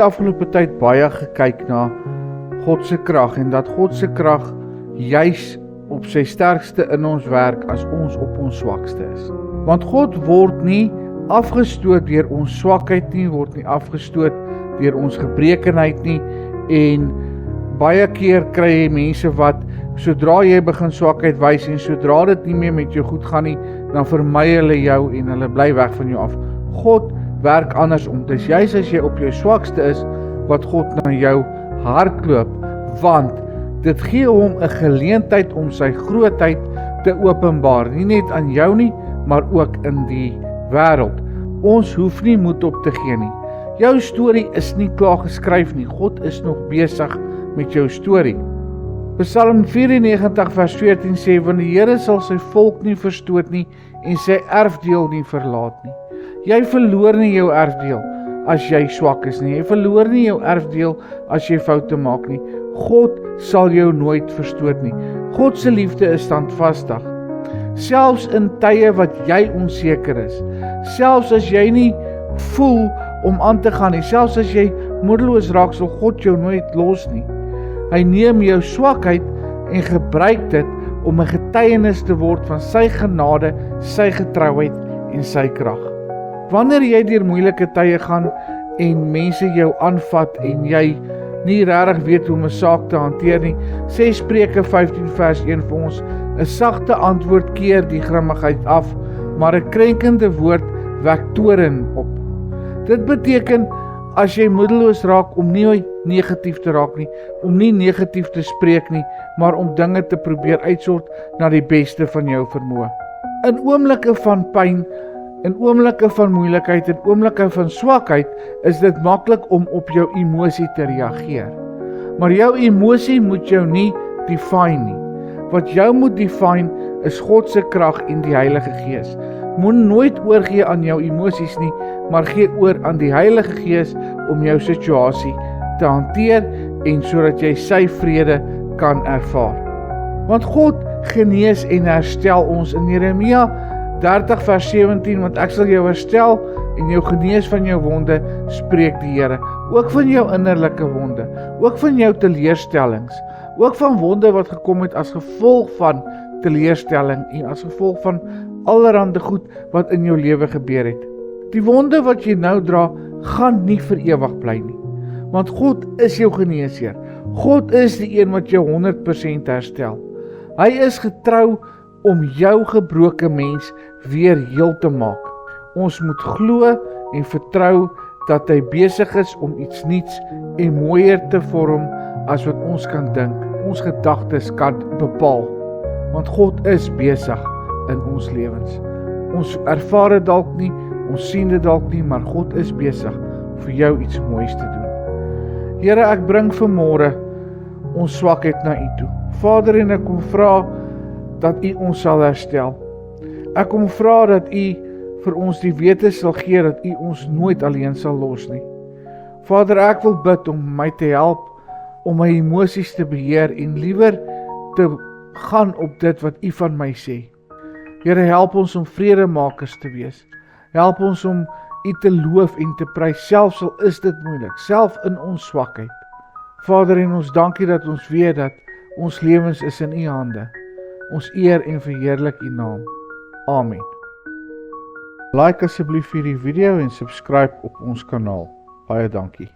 Afgelope tyd baie gekyk na God se krag en dat God se krag juis op sy sterkste in ons werk as ons op ons swakste is. Want God word nie afgestoot deur ons swakheid nie, word nie afgestoot deur ons gebrekenheid nie, en baie keer kry jy mense wat sodra jy begin swakheid wys en sodra dit nie meer met jou goed gaan nie, dan vermy hulle jou en hulle bly weg van jou af. God werk andersom. Dis juis as jy op jou swakste is, wat God na jou hardloop, want dit gee hom 'n geleentheid om sy grootheid te openbaar, nie net aan jou nie, maar ook in die wêreld. Ons hoef nie moed op te gee nie. Jou storie is nie klaar geskryf nie. God is nog besig met jou storie. Psalm 94 vers 14 sê, want die Here sal sy volk nie verstoot nie en sy erfdeel nie verlaat nie. Jy verloor nie jou erfdeel as jy swak is nie. Jy verloor nie jou erfdeel as jy foute maak nie. God sal jou nooit verstoot nie. God se liefde is standvastig. Selfs in tye wat jy onseker is, selfs as jy nie voel om aan te gaan nie, selfs as jy moedeloos raak, sal God jou nooit los nie. Hy neem jou swakheid en gebruik dit om 'n getuienis te word van sy genade, sy getrouheid en sy krag. Wanneer jy deur moeilike tye gaan en mense jou aanvat en jy nie regtig weet hoe om 'n saak te hanteer nie, sê Spreuke 15 vers 1 vir ons, 'n sagte antwoord keer die grimmigheid af, maar 'n krenkende woord wek toorn op. Dit beteken, as jy moedeloos raak, om nie negatief te raak nie, om nie negatief te spreek nie, maar om dinge te probeer uitsort na die beste van jou vermoë. In oomblikke van pyn, in oomblikke van moeilikheid, in oomblikke van swakheid, is dit maklik om op jou emosie te reageer. Maar jou emosie moet jou nie define nie. Wat jou moet define is God se krag en die Heilige Gees. Moet nooit oorgee aan jou emosies nie, maar gee oor aan die Heilige Gees om jou situasie te hanteer en sodat jy sy vrede kan ervaar. Want God genees en herstel ons in Jeremia 30 vers 17, want ek sal jou herstel en jou genees van jou wonde, spreek die Here. Ook van jou innerlike wonde, ook van jou teleurstellings, ook van wonde wat gekom het as gevolg van teleurstelling en as gevolg van allerhande goed wat in jou lewe gebeur het. Die wonde wat jy nou dra, gaan nie vir ewig bly nie, want God is jou geneesheer. God is die een wat jou 100% herstel. Hy is getrou om jou gebroke mens weer heel te maak. Ons moet glo en vertrou dat hy besig is om iets nuuts en mooier te vorm as wat ons kan dink, ons gedagtes kan bepaal. Want God is besig in ons lewens. Ons ervaar dit dalk nie, ons sien dit dalk nie, maar God is besig vir jou iets moois te doen. Here, ek bring vanmôre ons swakheid na U toe. Vader, en ek kom vra dat U ons sal herstel. Ek kom vra dat U vir ons die wete sal gee dat U ons nooit alleen sal los nie. Vader, ek wil bid om my te help om my emosies te beheer en liewer te gaan op dit wat U van my sê. Here, help ons om vredemakers te wees. Help ons om U te loof en te prys, selfs al is dit moeilik, self in ons swakheid. Vader, en ons dankie dat ons weet dat ons lewens is in U hande. Ons eer en verheerlik U naam. Amen. Like asseblief hierdie video en subscribe op ons kanaal. Baie dankie.